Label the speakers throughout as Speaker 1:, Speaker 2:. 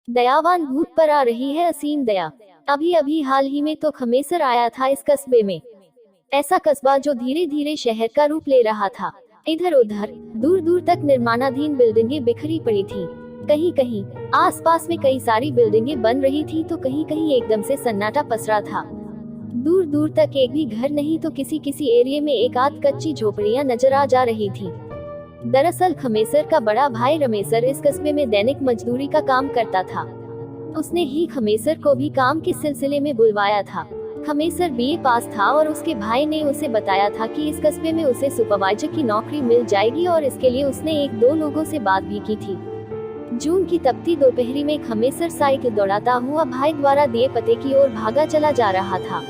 Speaker 1: दयावान भूत पर आ रही है असीम दया। अभी अभी हाल ही में तो खमेसर आया था इस कस्बे में। ऐसा कस्बा जो धीरे धीरे शहर का रूप ले रहा था। इधर उधर दूर दूर तक निर्माणाधीन बिल्डिंगें बिखरी पड़ी थी। कहीं कहीं आसपास में कई सारी बिल्डिंगें बन रही थी तो कहीं कहीं एकदम से सन्नाटा पसरा था। दूर दूर तक एक भी घर नहीं तो किसी किसी एरिया में एक आध कच्ची झोपड़ियां नजर आ जा रही थी। दरअसल खमेसर का बड़ा भाई रमेसर इस कस्बे में दैनिक मजदूरी का काम करता था। उसने ही खमेसर को भी काम के सिलसिले में बुलवाया था। खमेसर बीए पास था और उसके भाई ने उसे बताया था कि इस कस्बे में उसे सुपरवाइजर की नौकरी मिल जाएगी और इसके लिए उसने एक दो लोगों से बात भी की थी। जून की तपती दोपहरी में खमेसर साइकिल दौड़ाता हुआ भाई द्वारा दिए पते की ओर भागा चला जा रहा था।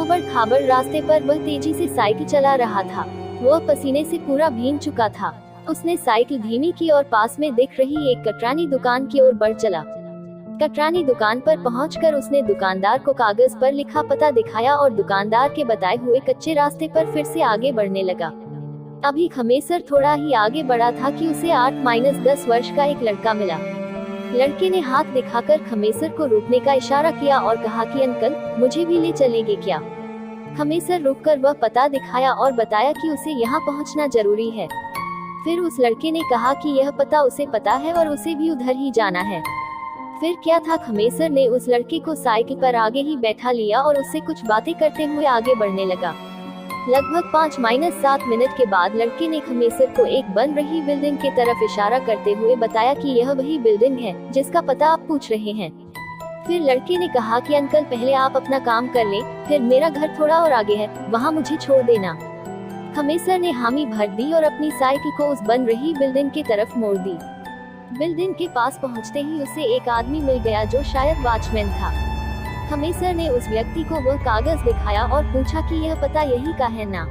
Speaker 1: उबड़ खाबड़ रास्ते पर वह तेजी से साइकिल चला रहा था। वह पसीने से पूरा भीग चुका था। उसने साइकिल धीमी की और पास में दिख रही एक कटरानी दुकान की ओर बढ़ चला। कटरानी दुकान पर पहुंचकर उसने दुकानदार को कागज पर लिखा पता दिखाया और दुकानदार के बताए हुए कच्चे रास्ते पर फिर से आगे बढ़ने लगा। अभी खमेसर थोड़ा ही आगे बढ़ा था कि उसे 8-10 वर्ष का एक लड़का मिला। लड़के ने हाथ दिखाकर खमेसर को रोकने का इशारा किया और कहा कि अंकल, मुझे भी ले चलेंगे क्या? खमेसर रुककर वह पता दिखाया और बताया कि उसे यहाँ पहुँचना जरूरी है। फिर उस लड़के ने कहा कि यह पता उसे पता है और उसे भी उधर ही जाना है। फिर क्या था, खमेसर ने उस लड़के को साइकिल पर आगे ही बैठा लिया और उससे कुछ बातें करते हुए आगे बढ़ने लगा। लगभग 5-7 मिनट के बाद लड़के ने खमेसर को एक बन रही बिल्डिंग की तरफ इशारा करते हुए बताया कि यह वही बिल्डिंग है जिसका पता आप पूछ रहे हैं। फिर लड़के ने कहा कि अंकल, पहले आप अपना काम कर लें, फिर मेरा घर थोड़ा और आगे है, वहाँ मुझे छोड़ देना। खमेसर ने हामी भर दी और अपनी साइकिल को उस बन रही बिल्डिंग की तरफ मोड़ दी। बिल्डिंग के पास पहुंचते ही उसे एक आदमी मिल गया जो शायद वॉचमैन था। खमेसर ने उस व्यक्ति को वह कागज दिखाया और पूछा कि यह पता यही का है ना?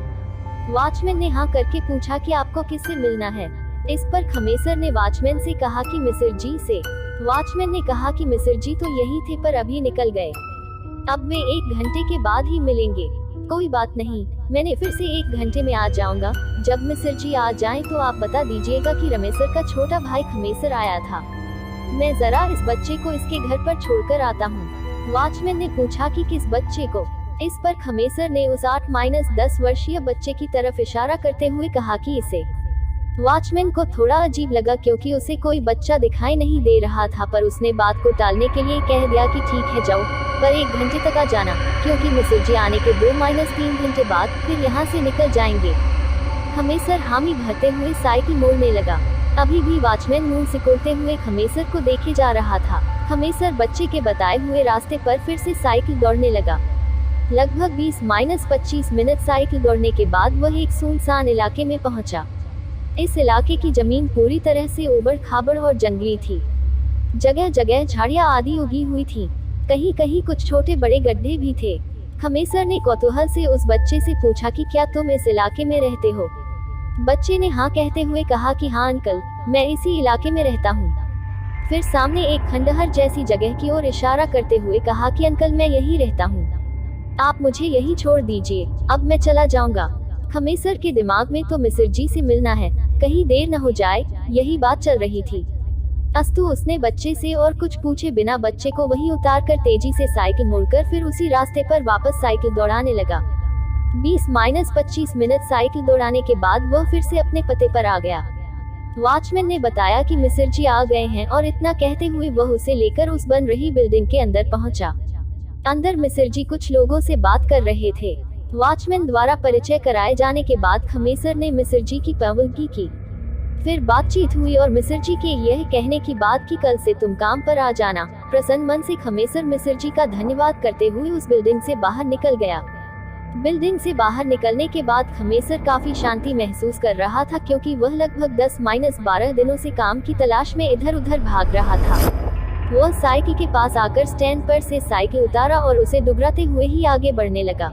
Speaker 1: वॉचमैन ने हाँ करके पूछा कि आपको किससे मिलना है? इस पर खमेसर ने वॉचमैन से कहा कि मिसिर जी से। वॉचमैन ने कहा कि मिसिर जी तो यही थे पर अभी निकल गए, अब वे 1 घंटे के बाद ही मिलेंगे। कोई बात नहीं, मैंने फिर से 1 घंटे में आ जाऊंगा। जब मिसिर जी आ जाएं तो आप बता दीजिएगा कि रमेसर का छोटा भाई खमेसर आया था। मैं जरा इस बच्चे को इसके घर पर छोड़कर आता हूँ। वॉचमैन ने पूछा कि किस बच्चे को? इस पर खमेसर ने उस 8-10 वर्षीय बच्चे की तरफ इशारा करते हुए कहा कि इसे। वॉचमैन को थोड़ा अजीब लगा क्योंकि उसे कोई बच्चा दिखाई नहीं दे रहा था, पर उसने बात को टालने के लिए कह दिया कि ठीक है जाओ, पर 1 घंटे तक आ जाना, क्योंकि मिसिर जी आने के 2-3 घंटे बाद फिर यहाँ से निकल जाएंगे। खमेसर हामी भरते हुए साइकिल मोड़ने लगा। अभी भी वॉचमैन मुंह सिकोड़ते हुए खमेसर को देखे जा रहा था। खमेसर बच्चे के बताए हुए रास्ते पर फिर से साइकिल दौड़ने लगा। लगभग 20-25 मिनट साइकिल दौड़ने के बाद वह एक सुनसान इलाके में पहुंचा। इस इलाके की जमीन पूरी तरह से उबड़ खाबड़ और जंगली थी। जगह जगह झाड़ियां आदि उगी हुई थी। कहीं कहीं कुछ छोटे बड़े गड्ढे भी थे। खमेसर ने कौतूहल से उस बच्चे से पूछा कि क्या तुम इस इलाके में रहते हो? बच्चे ने हाँ कहते हुए कहा कि हाँ अंकल, मैं इसी इलाके में रहता हूँ। फिर सामने एक खंडहर जैसी जगह की ओर इशारा करते हुए कहा कि अंकल, मैं यही रहता हूँ, आप मुझे यही छोड़ दीजिए, अब मैं चला जाऊंगा। खमेसर के दिमाग में तो मिसिर जी से मिलना है, कहीं देर न हो जाए, यही बात चल रही थी। अस्तु उसने बच्चे से और कुछ पूछे बिना बच्चे को वहीं उतार कर तेजी से साइकिल मोड़कर फिर उसी रास्ते पर वापस साइकिल दौड़ाने लगा। 20-25 मिनट साइकिल दौड़ाने के बाद वह फिर से अपने पते पर आ गया। वॉचमैन ने बताया कि मिसिर जी आ गए हैं और इतना कहते हुए वह उसे लेकर उस बन रही बिल्डिंग के अंदर पहुंचा। अंदर मिसिर जी कुछ लोगों से बात कर रहे थे। वॉचमैन द्वारा परिचय कराए जाने के बाद खमेसर ने मिसिर जी की पवनगी की। फिर बातचीत हुई और मिसिर जी के यह कहने की बात कि कल से तुम काम पर आ जाना। प्रसन्न मन से खमेसर मिसिर जी का धन्यवाद करते हुए उस बिल्डिंग से बाहर निकल गया। बिल्डिंग से बाहर निकलने के बाद खमेसर काफी शांति महसूस कर रहा था क्योंकि वह लगभग 10-12 दिनों से काम की तलाश में इधर उधर भाग रहा था। वह साइकिल के पास आकर स्टैंड पर से साइकिल उतारा और उसे दुबराते हुए ही आगे बढ़ने लगा।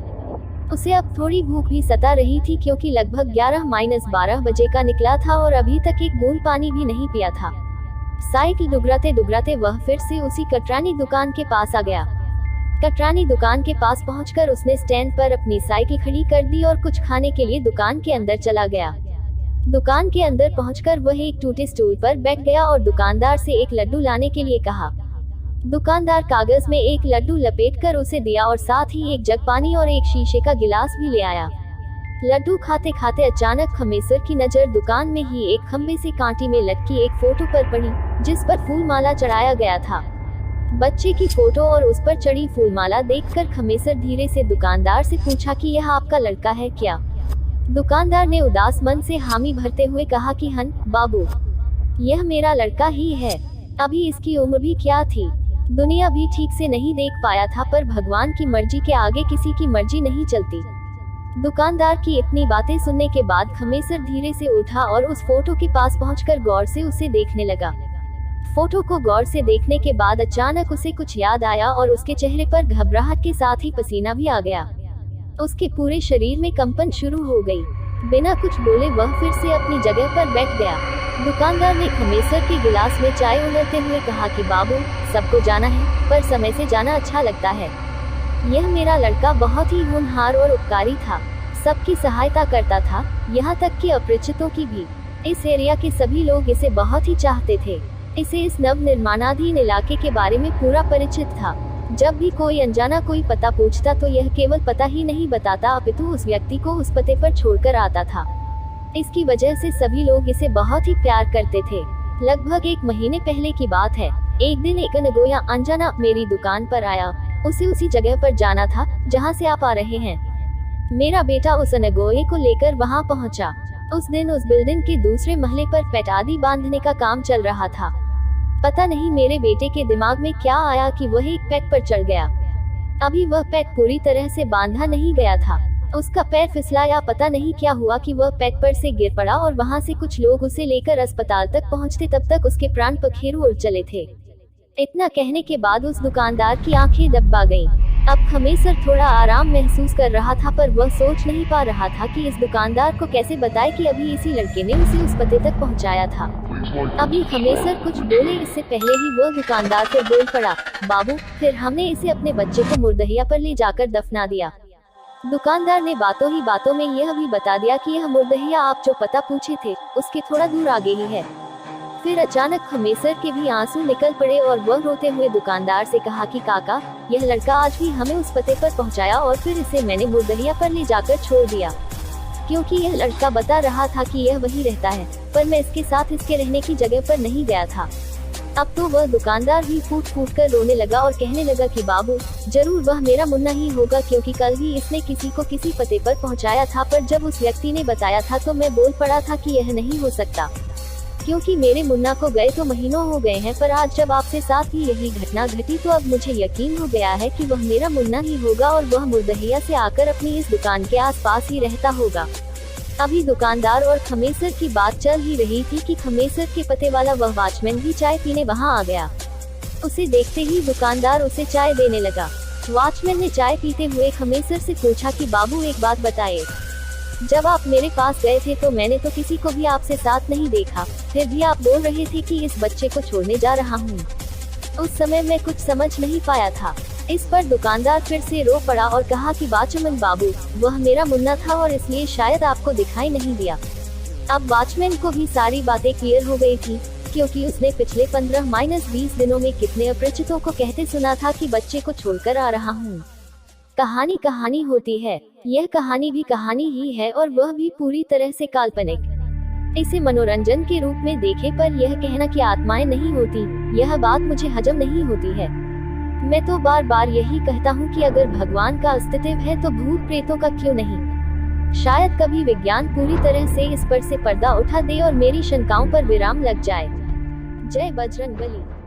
Speaker 1: उसे अब थोड़ी भूख भी सता रही थी क्योंकि लगभग 11-12 बजे का निकला था और अभी तक एक बूंद पानी भी नहीं पिया था। साइकिल दुबराते दुबराते वह फिर से उसी कटरानी दुकान के पास आ गया। कटरानी दुकान के पास पहुंचकर उसने स्टैंड पर अपनी साइकिल खड़ी कर दी और कुछ खाने के लिए दुकान के अंदर चला गया। दुकान के अंदर पहुंचकर वह एक टूटे स्टूल पर बैठ गया और दुकानदार से एक लड्डू लाने के लिए कहा। दुकानदार कागज में एक लड्डू लपेटकर उसे दिया और साथ ही एक जग पानी और एक शीशे का गिलास भी ले आया। लड्डू खाते खाते अचानक खमेसर की नजर दुकान में ही एक खम्भे से कांटी में लटकी एक फोटो पर पड़ी, जिस पर फूल माला चढ़ाया गया था। बच्चे की फोटो और उस पर चढ़ी फूलमाला देखकर खमेसर धीरे से दुकानदार से पूछा कि यह आपका लड़का है क्या? दुकानदार ने उदास मन से हामी भरते हुए कहा कि हन बाबू, यह मेरा लड़का ही है। अभी इसकी उम्र भी क्या थी, दुनिया भी ठीक से नहीं देख पाया था, पर भगवान की मर्जी के आगे किसी की मर्जी नहीं चलती। दुकानदार की इतनी बातें सुनने के बाद खमेसर धीरे से उठा और उस फोटो के पास पहुंचकर गौर से उसे देखने लगा। फोटो को गौर से देखने के बाद अचानक उसे कुछ याद आया और उसके चेहरे पर घबराहट के साथ ही पसीना भी आ गया। उसके पूरे शरीर में कंपन शुरू हो गई। बिना कुछ बोले वह फिर से अपनी जगह पर बैठ गया। दुकानदार ने खमेसर के गिलास में चाय उलटते हुए कहा कि बाबू, सबको जाना है पर समय से जाना अच्छा लगता है। यह मेरा लड़का बहुत ही होनहार और उपकारी था, सबकी सहायता करता था, यहाँ तक कि अपरिचितों की भी। इस एरिया के सभी लोग इसे बहुत ही चाहते थे। इसे इस नव निर्माणाधीन इलाके के बारे में पूरा परिचित था। जब भी कोई अनजाना कोई पता पूछता तो यह केवल पता ही नहीं बताता, अपितु उस व्यक्ति को उस पते पर छोड़कर आता था। इसकी वजह से सभी लोग इसे बहुत ही प्यार करते थे। लगभग 1 महीने पहले की बात है। एक दिन एक अनगोया अनजाना मेरी दुकान पर आया। उसे उसी जगह पर जाना था जहाँ से आप आ रहे हैं। मेरा बेटा उस अनगोये को लेकर वहाँ पहुँचा। उस दिन उस बिल्डिंग के दूसरे महले पर पेट आदि बांधने का काम चल रहा था। पता नहीं मेरे बेटे के दिमाग में क्या आया कि वह एक पेट पर चढ़ गया। अभी वह पेट पूरी तरह से बांधा नहीं गया था। उसका पैर फिसला या पता नहीं क्या हुआ कि वह पेट पर से गिर पड़ा और वहाँ से कुछ लोग उसे लेकर अस्पताल तक पहुँचते तब तक उसके प्राण पखेरु उड़ चले थे। इतना कहने के बाद उस दुकानदार की आंखें दबा गईं। अब खमेसर थोड़ा आराम महसूस कर रहा था, पर वह सोच नहीं पा रहा था कि इस दुकानदार को कैसे बताए कि अभी इसी लड़के ने उसे उस पते तक पहुंचाया था। अभी खमेसर कुछ बोले इससे पहले ही वह दुकानदार को बोल पड़ा, बाबू, फिर हमने इसे अपने बच्चे को मुर्दहिया पर ले जाकर दफना दिया। दुकानदार ने बातों ही बातों में यह भी बता दिया कि यह मुर्दहिया आप जो पता पूछे थे उसके थोड़ा दूर आगे ही है। फिर अचानक खमेसर के भी आंसू निकल पड़े और वह रोते हुए दुकानदार से कहा कि काका, यह लड़का आज भी हमें उस पते पर पहुंचाया और फिर इसे मैंने मुर्दहिया पर ले जाकर छोड़ दिया, क्योंकि यह लड़का बता रहा था कि यह वही रहता है, पर मैं इसके साथ इसके रहने की जगह पर नहीं गया था। अब तो वह दुकानदार भी फूट फूट कर रोने लगा और कहने लगा कि बाबू, जरूर वह मेरा मुन्ना ही होगा, क्योंकि कल भी इसने किसी को किसी पते पर पहुंचाया था, पर जब उस व्यक्ति ने बताया था तो मैं बोल पड़ा था कि यह नहीं हो सकता, क्योंकि मेरे मुन्ना को गए तो महीनों हो गए हैं। पर आज जब आपसे साथ ही यही घटना घटी तो अब मुझे यकीन हो गया है कि वह मेरा मुन्ना ही होगा और वह मुर्दहिया से आकर अपनी इस दुकान के आसपास ही रहता होगा। अभी दुकानदार और खमेसर की बात चल ही रही थी कि खमेसर के पते वाला वह वॉचमैन भी चाय पीने वहां आ गया। उसे देखते ही दुकानदार उसे चाय देने लगा। वॉचमैन ने चाय पीते हुए खमेसर से पूछा कि बाबू, एक बात बताइए, जब आप मेरे पास गए थे तो मैंने तो किसी को भी आपसे साथ नहीं देखा, फिर भी आप बोल रहे थे कि इस बच्चे को छोड़ने जा रहा हूँ। उस समय मैं कुछ समझ नहीं पाया था। इस पर दुकानदार फिर से रो पड़ा और कहा कि वॉचमैन बाबू, वह मेरा मुन्ना था और इसलिए शायद आपको दिखाई नहीं दिया। अब वॉचमैन को भी सारी बातें क्लियर हो गई थी, क्योंकि उसने पिछले 15-20 दिनों में कितने अपरिचितों को कहते सुना था कि बच्चे को छोड़कर आ रहा हूँ। कहानी कहानी होती है, यह कहानी भी कहानी ही है और वह भी पूरी तरह से काल्पनिक। इसे मनोरंजन के रूप में देखे, पर यह कहना कि आत्माएं नहीं होती, यह बात मुझे हजम नहीं होती है। मैं तो बार बार यही कहता हूँ कि अगर भगवान का अस्तित्व है तो भूत प्रेतों का क्यों नहीं। शायद कभी विज्ञान पूरी तरह से इस पर से पर्दा उठा दे और मेरी शंकाओं पर विराम लग जाए। जय बजरंगबली।